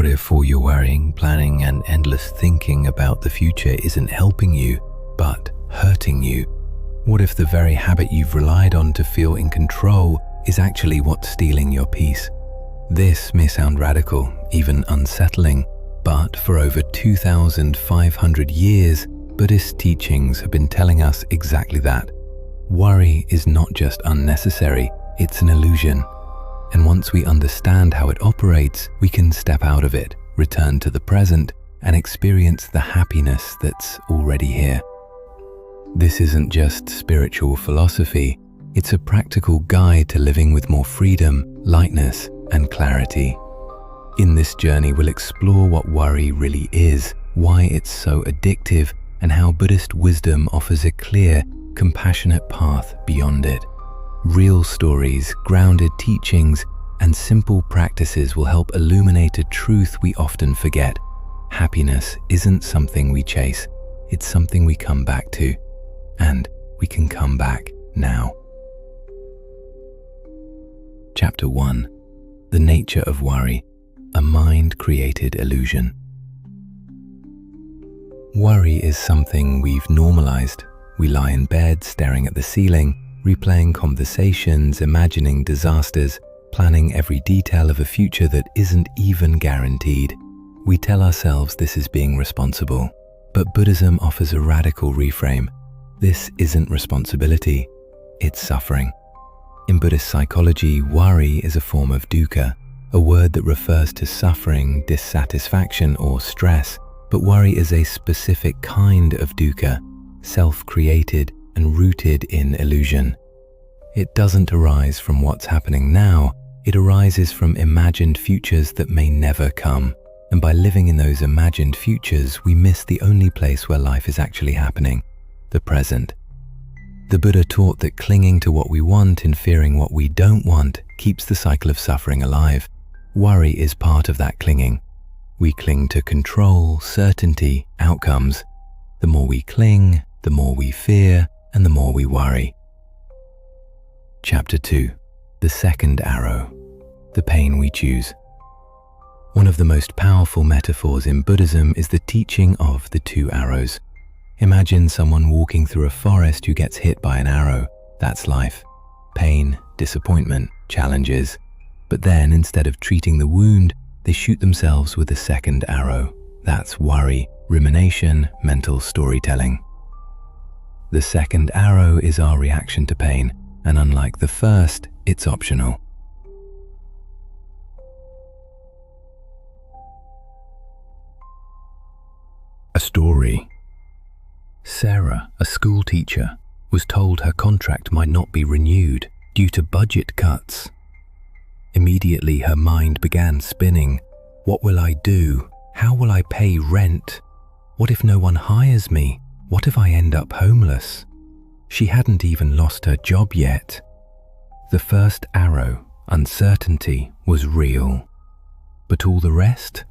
What if all your worrying, planning, and endless thinking about the future isn't helping you, but hurting you? What if the very habit you've relied on to feel in control is actually what's stealing your peace? This may sound radical, even unsettling, but for over 2,500 years, Buddhist teachings have been telling us exactly that. Worry is not just unnecessary, it's an illusion. And once we understand how it operates, we can step out of it, return to the present, and experience the happiness that's already here. This isn't just spiritual philosophy, it's a practical guide to living with more freedom, lightness, and clarity. In this journey, we'll explore what worry really is, why it's so addictive, and how Buddhist wisdom offers a clear, compassionate path beyond it. Real stories, grounded teachings, and simple practices will help illuminate a truth we often forget. Happiness isn't something we chase, it's something we come back to. And we can come back now. Chapter 1. The Nature of Worry, a Mind-Created Illusion. Worry is something we've normalized. We lie in bed staring at the ceiling, replaying conversations, imagining disasters, planning every detail of a future that isn't even guaranteed. We tell ourselves this is being responsible, but Buddhism offers a radical reframe. This isn't responsibility, it's suffering. In Buddhist psychology, worry is a form of dukkha, a word that refers to suffering, dissatisfaction, or stress, but worry is a specific kind of dukkha, self-created and rooted in illusion. It doesn't arise from what's happening now, it arises from imagined futures that may never come. And by living in those imagined futures, we miss the only place where life is actually happening, the present. The Buddha taught that clinging to what we want and fearing what we don't want keeps the cycle of suffering alive. Worry is part of that clinging. We cling to control, certainty, outcomes. The more we cling, the more we fear, and the more we worry. Chapter 2. The Second Arrow. The Pain We Choose. One of the most powerful metaphors in Buddhism is the teaching of the two arrows. Imagine someone walking through a forest who gets hit by an arrow. That's life. Pain, disappointment, challenges. But then, instead of treating the wound, they shoot themselves with a second arrow. That's worry, rumination, mental storytelling. The second arrow is our reaction to pain, and unlike the first, it's optional. A story. Sarah, a school teacher, was told her contract might not be renewed due to budget cuts. Immediately her mind began spinning. What will I do? How will I pay rent? What if no one hires me? What if I end up homeless? She hadn't even lost her job yet. The first arrow, uncertainty, was real. But all the rest?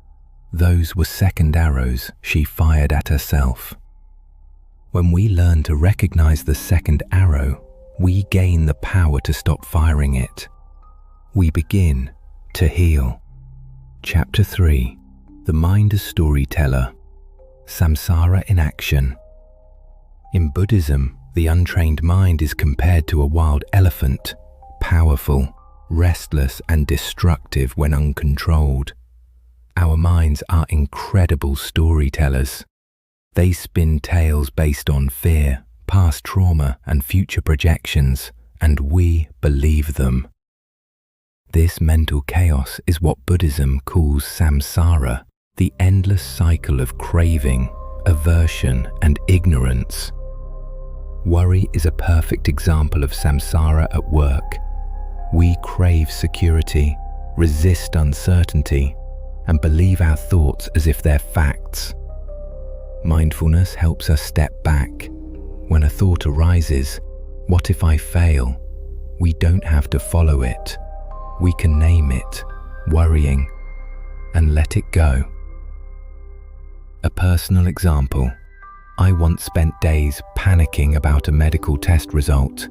Those were second arrows she fired at herself. When we learn to recognize the second arrow, we gain the power to stop firing it. We begin to heal. Chapter 3. The Mind as Storyteller. Samsara in Action. In Buddhism, the untrained mind is compared to a wild elephant, powerful, restless, and destructive when uncontrolled. Our minds are incredible storytellers. They spin tales based on fear, past trauma, and future projections, and we believe them. This mental chaos is what Buddhism calls samsara, the endless cycle of craving, aversion, and ignorance. Worry is a perfect example of samsara at work. We crave security, resist uncertainty, and believe our thoughts as if they're facts. Mindfulness helps us step back. When a thought arises, what if I fail? We don't have to follow it. We can name it, worrying, and let it go. A personal example. I once spent days panicking about a medical test result.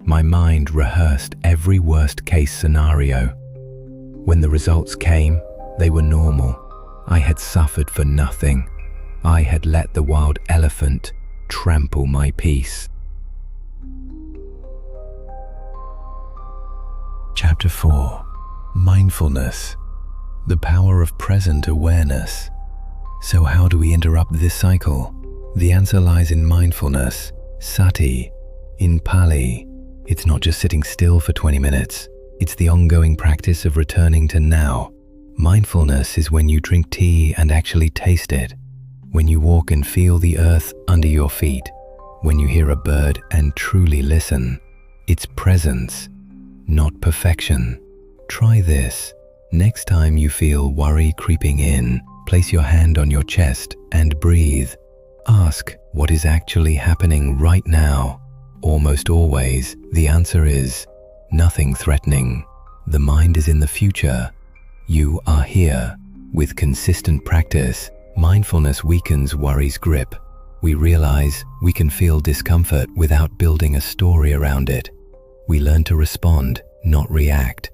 My mind rehearsed every worst-case scenario. When the results came, they were normal. I had suffered for nothing. I had let the wild elephant trample my peace. Chapter 4. Mindfulness. The power of present awareness. So how do we interrupt this cycle? The answer lies in mindfulness, sati. In Pali, it's not just sitting still for 20 minutes. It's the ongoing practice of returning to now. Mindfulness is when you drink tea and actually taste it, when you walk and feel the earth under your feet, when you hear a bird and truly listen. It's presence, not perfection. Try this. Next time you feel worry creeping in, place your hand on your chest and breathe. Ask, what is actually happening right now? Almost always, the answer is nothing threatening. The mind is in the future. You are here. With consistent practice, mindfulness weakens worry's grip. We realize we can feel discomfort without building a story around it. We learn to respond, not react.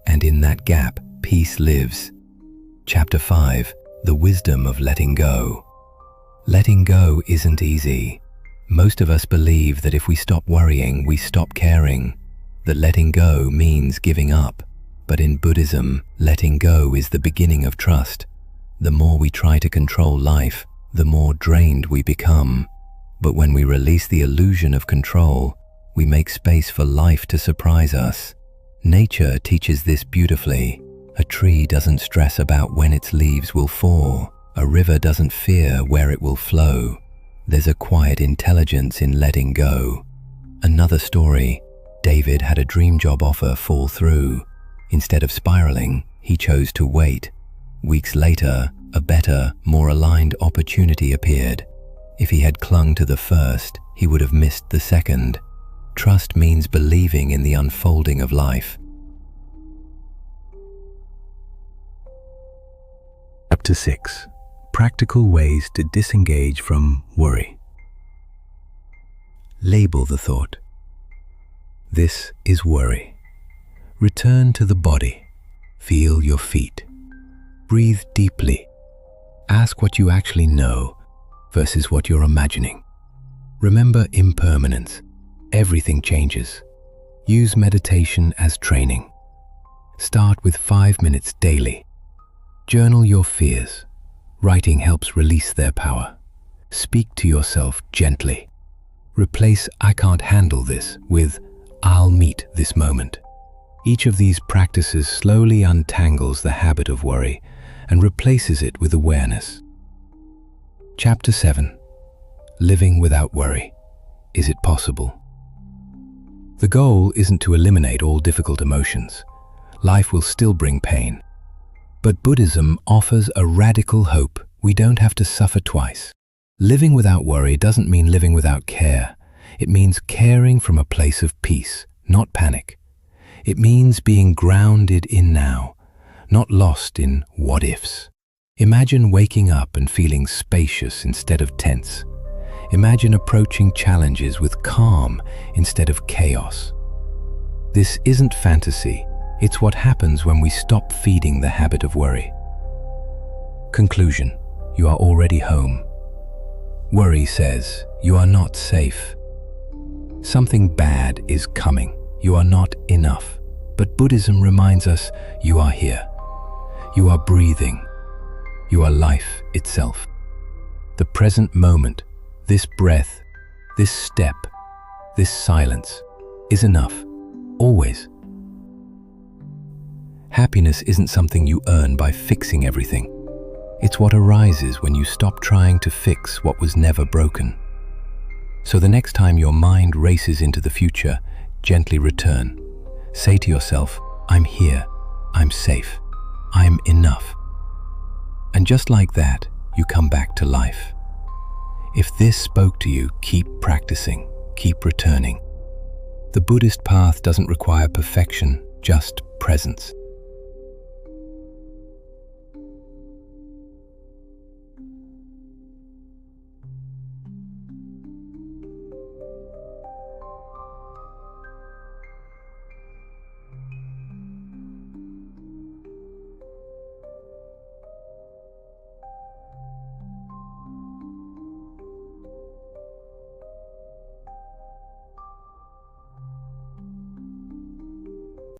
And in that gap, peace lives. Chapter 5. The wisdom of letting go. Letting go isn't easy. Most of us believe that if we stop worrying, we stop caring. That letting go means giving up. But in Buddhism, letting go is the beginning of trust. The more we try to control life, the more drained we become. But when we release the illusion of control, we make space for life to surprise us. Nature teaches this beautifully. A tree doesn't stress about when its leaves will fall. A river doesn't fear where it will flow. There's a quiet intelligence in letting go. Another story. David had a dream job offer fall through. Instead of spiraling, he chose to wait. Weeks later, a better, more aligned opportunity appeared. If he had clung to the first, he would have missed the second. Trust means believing in the unfolding of life. Chapter 6. Practical ways to disengage from worry. Label the thought. This is worry. Return to the body. Feel your feet. Breathe deeply. Ask what you actually know versus what you're imagining. Remember impermanence. Everything changes. Use meditation as training. Start with 5 minutes daily. Journal your fears. Writing helps release their power. Speak to yourself gently. Replace "I can't handle this" with "I'll meet this moment." Each of these practices slowly untangles the habit of worry and replaces it with awareness. Chapter 7. Living without worry. Is it possible? The goal isn't to eliminate all difficult emotions. Life will still bring pain. But Buddhism offers a radical hope. We don't have to suffer twice. Living without worry doesn't mean living without care. It means caring from a place of peace, not panic. It means being grounded in now, not lost in what-ifs. Imagine waking up and feeling spacious instead of tense. Imagine approaching challenges with calm instead of chaos. This isn't fantasy. It's what happens when we stop feeding the habit of worry. Conclusion. You are already home. Worry says you are not safe. Something bad is coming. You are not enough. But Buddhism reminds us you are here. You are breathing. You are life itself. The present moment, this breath, this step, this silence is enough. Always. Happiness isn't something you earn by fixing everything. It's what arises when you stop trying to fix what was never broken. So the next time your mind races into the future, gently return. Say to yourself, I'm here, I'm safe, I'm enough. And just like that, you come back to life. If this spoke to you, keep practicing, keep returning. The Buddhist path doesn't require perfection, just presence.